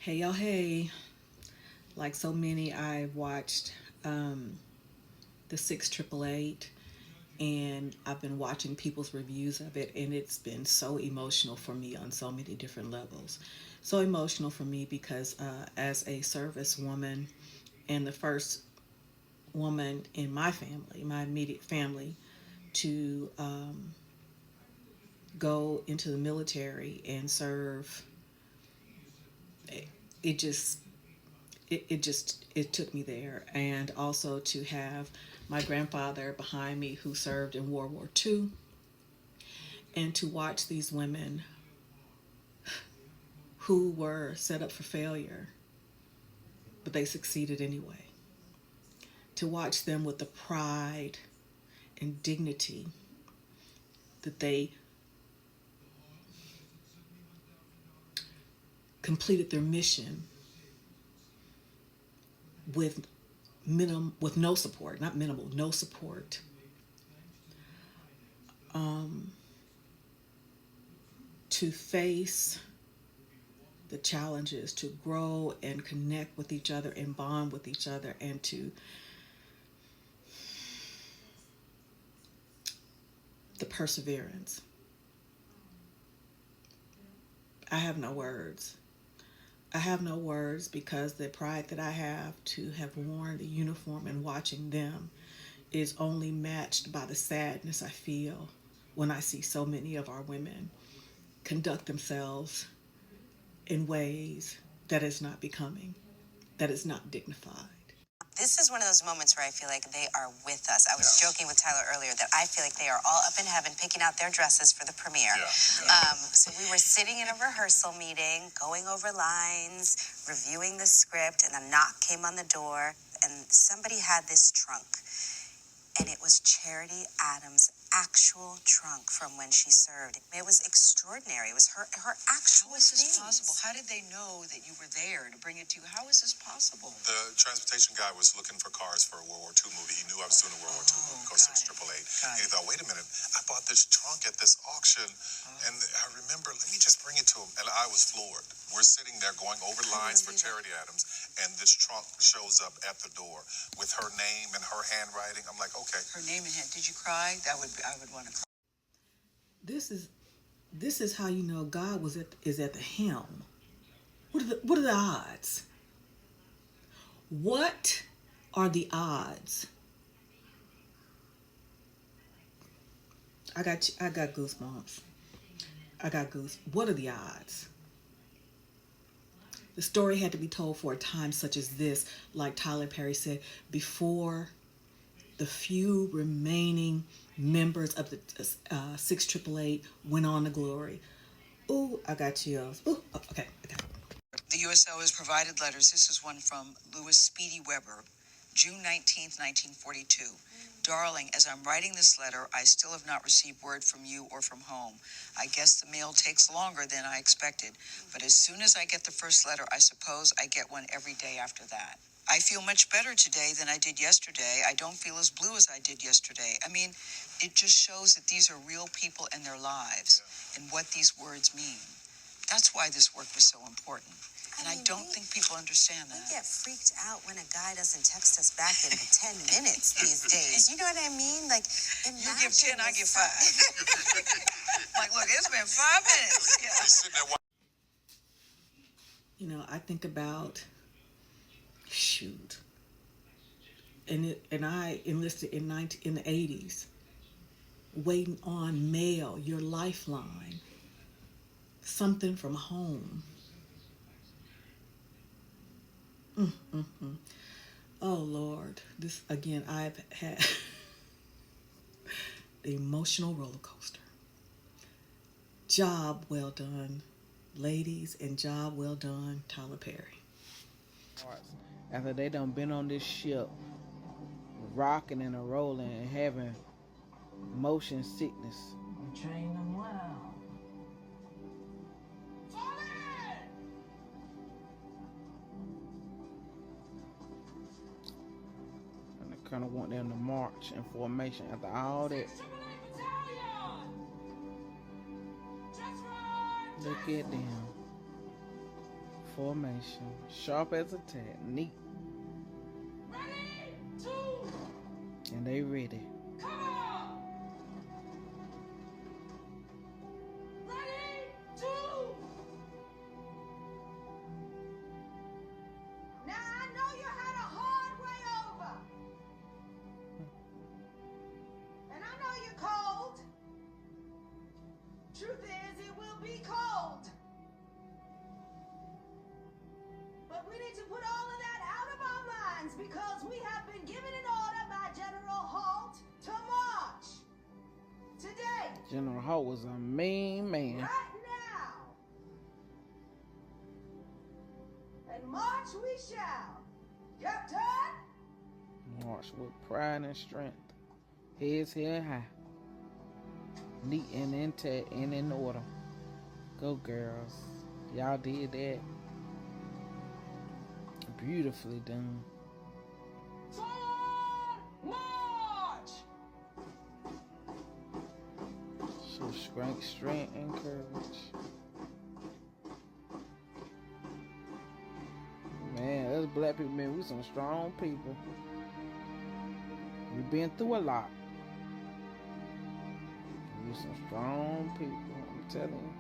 Hey y'all, hey. Like so many, I watched the 6888, and I've been watching people's reviews of it, and it's been so emotional for me on so many different levels. So emotional for me because as a service woman and the first woman in my family, my immediate family, to go into the military and serve, it just it took me there, and also to have my grandfather behind me who served in World War II, and to watch these women who were set up for failure but they succeeded anyway, to watch them with the pride and dignity that they completed their mission with with no support, not minimal, no support. To face the challenges, to grow and connect with each other and bond with each other, and to the perseverance. I have no words. I have no words because the pride that I have to have worn the uniform and watching them is only matched by the sadness I feel when I see so many of our women conduct themselves in ways that is not becoming, that is not dignified. This is one of those moments where I feel like they are with us. I was joking with Tyler earlier that I feel like they are all up in heaven picking out their dresses for the premiere. So we were sitting in a rehearsal meeting, going over lines, reviewing the script, and a knock came on the door, and somebody had this trunk. And it was Charity Adams' actual trunk from when she served. It was extraordinary. It was her actual How is this things. possible? How did they know that you were there to bring it to you? How is this possible? The transportation guy was looking for cars for a World War II movie. He knew I was doing a World War II movie called 6888. And he thought, wait a minute, I bought this trunk at this auction. And I remember, let me just bring it to him. And I was floored. We're sitting there going over lines for Charity Adams, and this trunk shows up at the door with her name and her handwriting. I'm like, okay. Her name and hand. Did you cry? I would want to cry. This is this is how you know God is at the helm. What are the odds? What are the odds? I got goosebumps. I got goose. What are the odds? The story had to be told for a time such as this, like Tyler Perry said, before the few remaining members of the 6888 went on to glory. Ooh, I got chills. Ooh, okay. The USO has provided letters. This is one from Louis Speedy Weber, June 19th, 1942. Darling, as I'm writing this letter, I still have not received word from you or from home. I guess the mail takes longer than I expected, but as soon as I get the first letter, I suppose I get one every day after that. I feel much better today than I did yesterday. I don't feel as blue as I did yesterday. I mean, it just shows that these are real people and their lives and what these words mean. That's why this work was so important. And I don't think people understand that. We get freaked out when a guy doesn't text us back in 10 minutes these days. You know what I mean? Like, You give 10, I give 5. Like, look, it's been 5 minutes. Yeah. You know, I think about shoot, and I enlisted in the 80s, waiting on mail, your lifeline, something from home. Oh Lord, this again. I've had the emotional roller coaster. Job well done, ladies, and job well done, Tyler Perry. After they done been on this ship, rocking and a rolling and having motion sickness. Train them well. And they kind of want them to march in formation after all that. Look at them. formation. Sharp as a tack. Neat. Ready, two, And they ready. come on! Ready, two. Now I know you had a hard way over. And I know you're cold. Truth is, it will be cold. But we need to put all of that out of our minds because we have been given an order by General Holt to march. Today, General Holt was a mean man. right now. And march we shall. Captain! March with pride and strength. Heads held high. Neat and intact and in order. Go girls. Y'all did that. Beautifully done. Forward march! So strength and courage. Man, us black people, man, we some strong people. We've been through a lot. We some strong people, I'm telling you.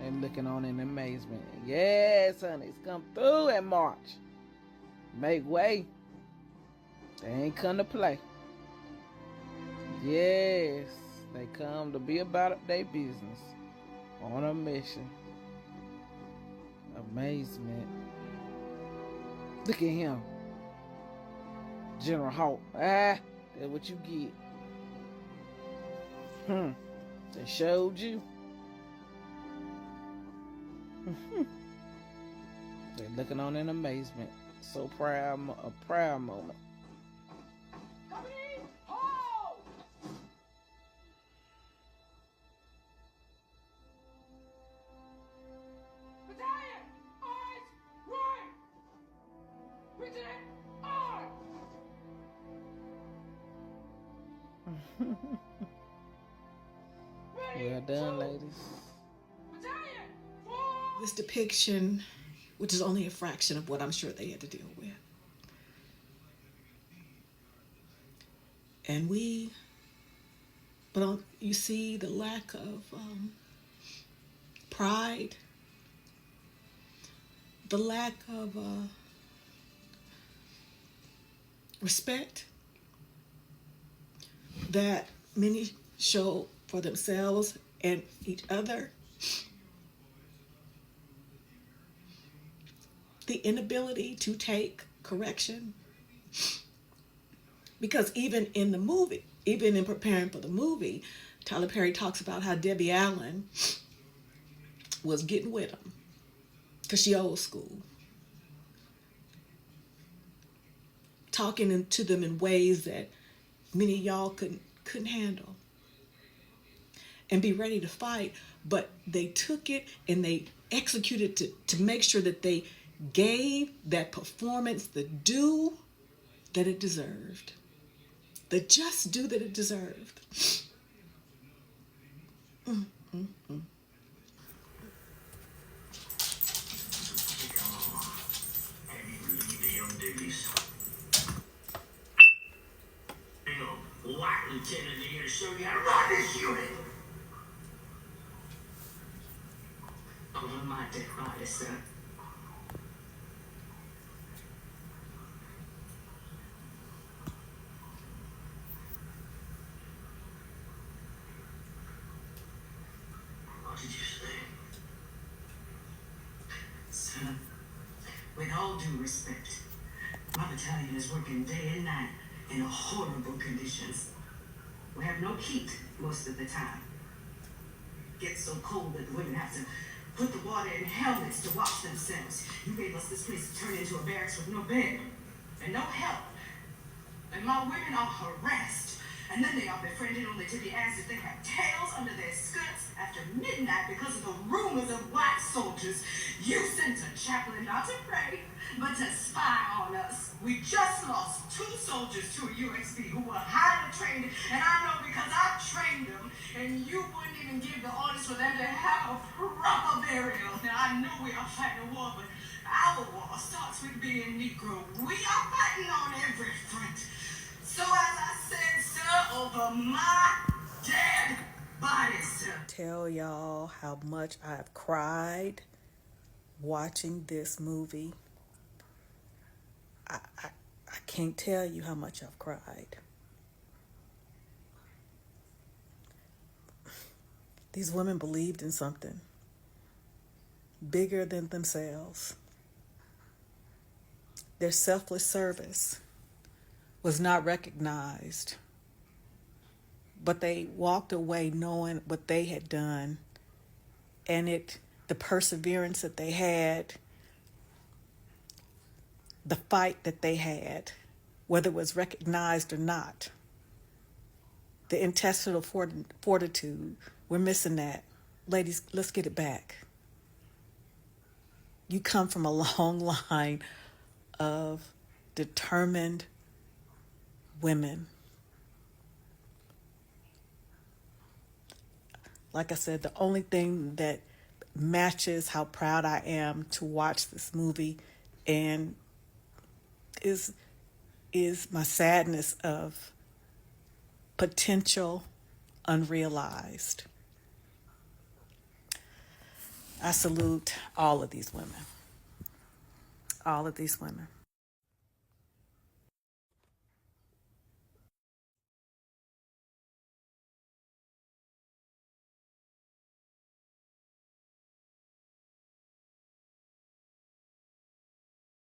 And looking on in amazement. Yes, honey, it's come through and march. Make way. They ain't come to play. Yes, they come to be about their business. On a mission. Amazement. Look at him. General Holt. That's what you get. They showed you. They're looking on in amazement. So proud, a proud moment. Company, hold! Battalion, eyes, right! Lieutenant, on! Ready, Well done, two, ladies. Battalion, four! This depiction, which is only a fraction of what I'm sure they had to deal with. And you see the lack of pride, the lack of respect that many show for themselves and each other. The inability to take correction. Because even in the movie, even in preparing for the movie, Tyler Perry talks about how Debbie Allen was getting with him because she old school. Talking to them in ways that many of y'all couldn't handle. And be ready to fight, but they took it and they executed to make sure that they gave that performance the due that it deserved. The just due that it deserved. White lieutenant here to show you how to run this unit. Over my dead body, sir. What did you say? Sir, with all due respect, my battalion is working day and night in horrible conditions. We have no heat most of the time. It gets so cold that the women have to put the water in helmets to wash themselves. You gave us this place to turn into a barracks with no bed and no help. And my women are harassed And then they are befriended only to be asked if they have tails under their skirts after midnight because of the rumors of white soldiers. You sent a chaplain not to pray, but to spy on us. We just lost 2 soldiers to a UXB who were highly trained, and I know because I trained them, and you wouldn't even give the orders for them to have a proper burial. Now, I know we are fighting a war, but our war starts with being Negro. We are fighting on every front. So as I said, sir, over my dead body, sir. Tell y'all how much I've cried watching this movie. I can't tell you how much I've cried. These women believed in something bigger than themselves. Their selfless service was not recognized, but they walked away knowing what they had done, and the perseverance that they had, the fight that they had, whether it was recognized or not, the intestinal fortitude, we're missing that. Ladies, let's get it back. You come from a long line of determined women. Like I said, the only thing that matches how proud I am to watch this movie and is my sadness of potential unrealized. I salute all of these women. All of these women.